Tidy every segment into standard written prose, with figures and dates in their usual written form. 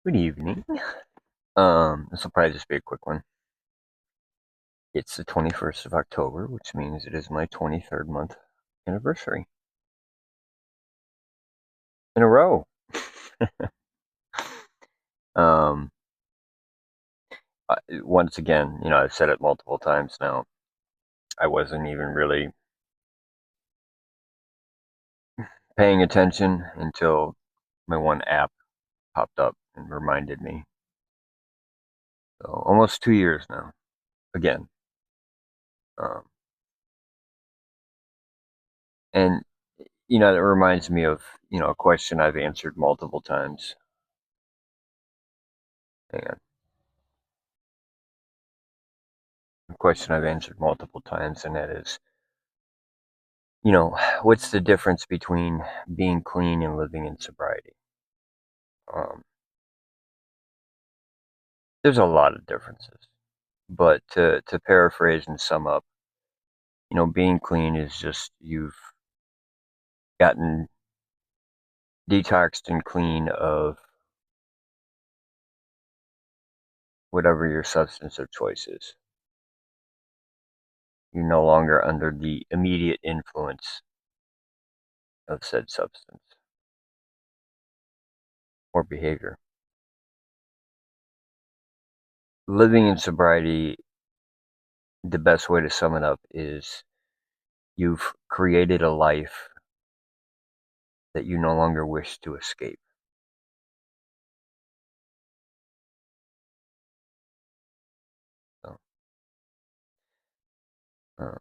Good evening. This will probably just be a quick one. It's the 21st of October, which means it is my 23rd month anniversary in a row. um, Once again, I've said it multiple times now. I wasn't even really paying attention until my one app popped up and reminded me. So almost 2 years now. Again, um, and that reminds me of a question I've answered multiple times. Hang on. A question I've answered multiple times, and that is, what's the difference between being clean and living in sobriety? Um, there's a lot of differences, but to paraphrase and sum up, being clean is just you've gotten detoxed and clean of whatever your substance of choice is. You're no longer under the immediate influence of said substance or behavior. Living in sobriety, the best way to sum it up is you've created a life that you no longer wish to escape. So, uh,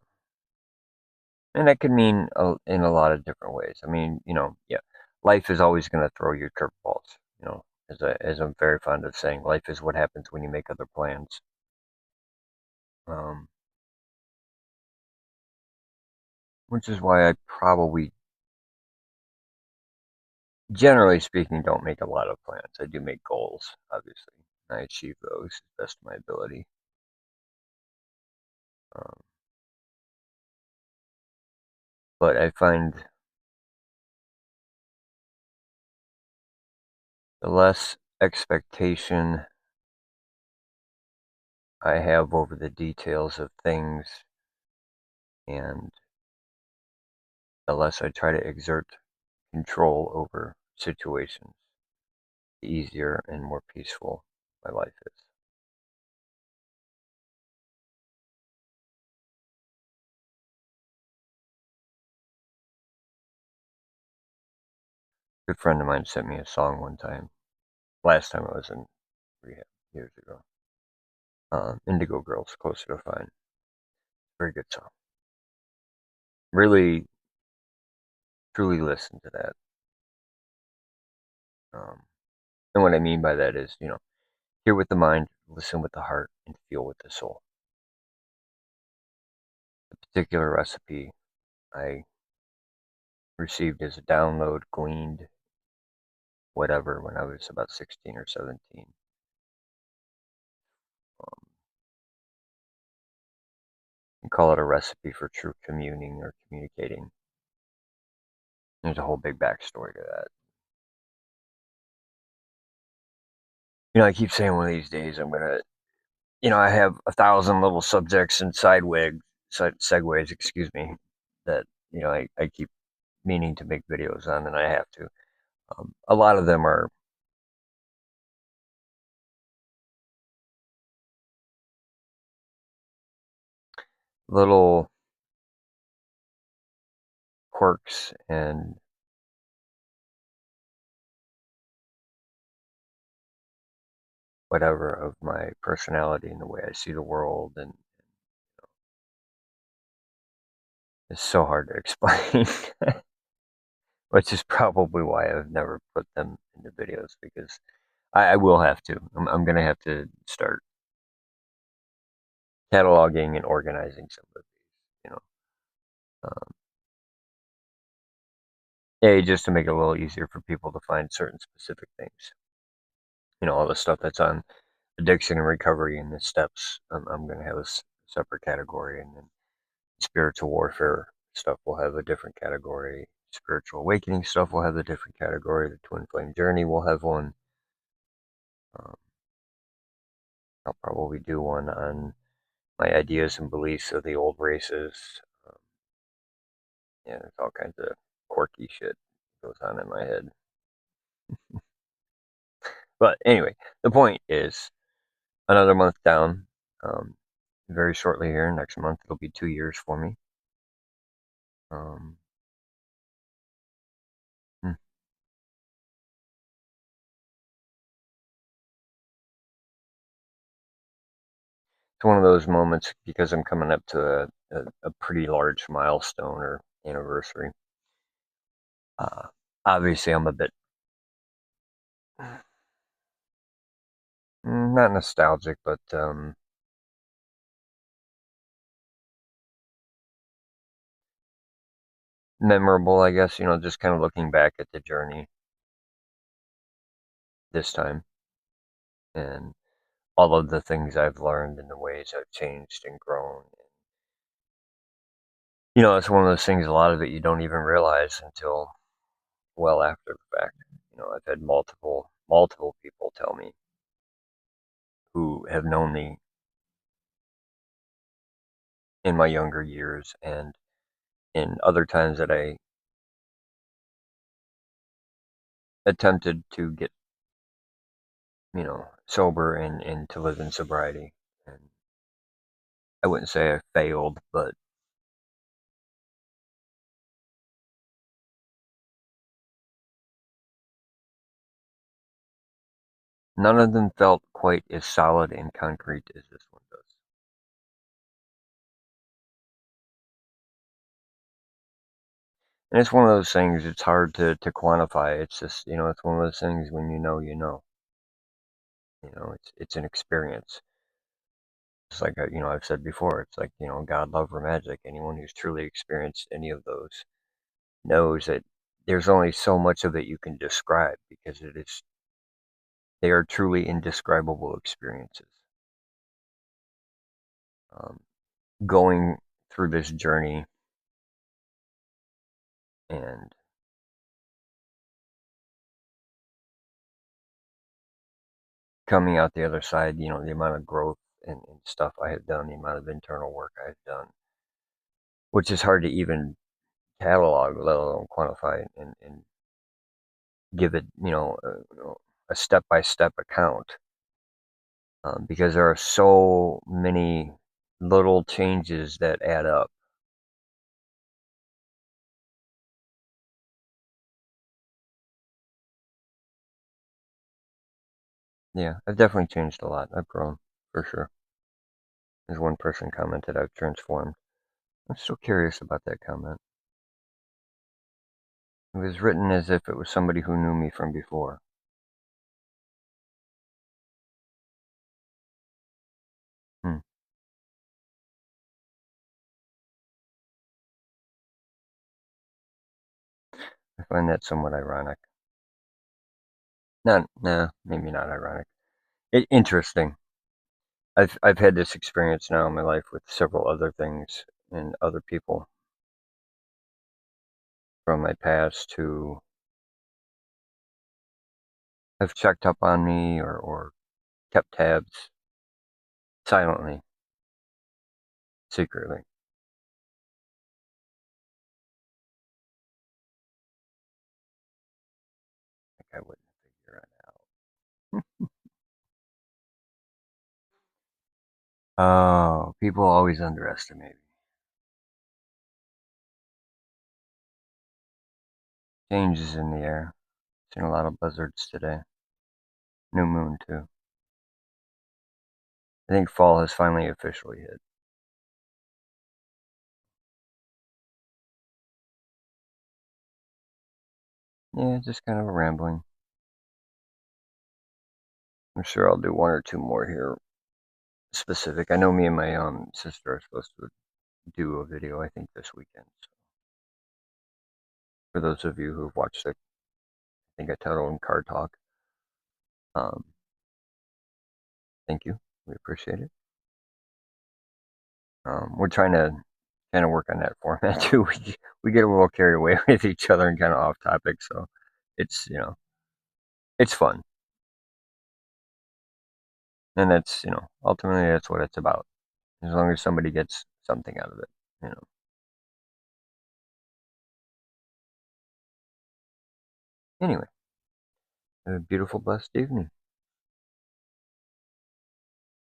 and that could mean in a lot of different ways. I mean, yeah, life is always going to throw you curveballs. As I'm very fond of saying, life is what happens when you make other plans. Um, which is why I probably, generally speaking, don't make a lot of plans. I do make goals, obviously. I achieve those to the best of my ability. Um, but I find the less expectation I have over the details of things, and the less I try to exert control over situations, the easier and more peaceful my life is. A good friend of mine sent me a song one time, last time I was in rehab, years ago. Indigo Girls, Closer to Fine. Very good song. Really, truly listen to that. Um, and what I mean by that is, hear with the mind, listen with the heart, and feel with the soul. The particular recipe I received as a download, gleaned, whatever, when I was about 16 or 17. Um, you call it a recipe for true communing or communicating. There's a whole big backstory to that. I keep saying one of these days I'm gonna, I have 1,000 little subjects and segues, excuse me, that I keep meaning to make videos on, and I have to. A lot of them are little quirks and whatever of my personality and the way I see the world, and it's so hard to explain, which is probably why I've never put them into videos, because I will have to. I'm going to have to start cataloging and organizing some of these, you know. Um, just to make it a little easier for people to find certain specific things. All the stuff that's on addiction and recovery and the steps. I'm going to have a separate category, and then spiritual warfare stuff will have a different category. Spiritual awakening stuff will have a different category. The twin flame journey will have one. I'll probably do one on my ideas and beliefs of the old races. Yeah, there's all kinds of quirky shit goes on in my head. But anyway, the point is another month down. Um, very shortly here, next month, it'll be 2 years for me. Um, hmm. It's one of those moments because I'm coming up to a pretty large milestone or anniversary. Obviously, I'm a bit not nostalgic, but memorable, I guess. Just kind of looking back at the journey this time and all of the things I've learned and the ways I've changed and grown. It's one of those things, a lot of it you don't even realize until well after the fact. I've had multiple people tell me who have known me in my younger years and in other times that I attempted to get, sober and to live in sobriety. And I wouldn't say I failed, but none of them felt quite as solid and concrete as this one does. And it's one of those things, it's hard to quantify. It's just, it's one of those things when you know, you know. It's an experience. It's like, I've said before, it's like, God, love, or magic. Anyone who's truly experienced any of those knows that there's only so much of it you can describe because they are truly indescribable experiences. Um, Going through this journey and coming out the other side, the amount of growth and stuff I have done, the amount of internal work I've done, which is hard to even catalog, let alone quantify and give it, a step by step account, because there are so many little changes that add up. Yeah, I've definitely changed a lot. I've grown for sure. As one person commented, I've transformed. I'm still curious about that comment. It was written as if it was somebody who knew me from before. Hmm. I find that somewhat ironic. Not, nah, maybe not ironic. Interesting. I've had this experience now in my life with several other things and other people from my past who have checked up on me or kept tabs silently, secretly. Like I wouldn't figure it out. Oh, people always underestimate me. Change is in the air. Seen a lot of buzzards today. New moon too. I think fall has finally officially hit. Yeah, just kind of a rambling. I'm sure I'll do one or two more here specific. I know me and my sister are supposed to do a video, I think, this weekend. So for those of you who've watched it, I think I titled Car Talk. Um, Thank you. We appreciate it. We're trying to kind of work on that format too. We get a little carried away with each other and kind of off topic, so it's it's fun. And that's, ultimately that's what it's about. As long as somebody gets something out of it, you know. Anyway, have a beautiful, blessed evening.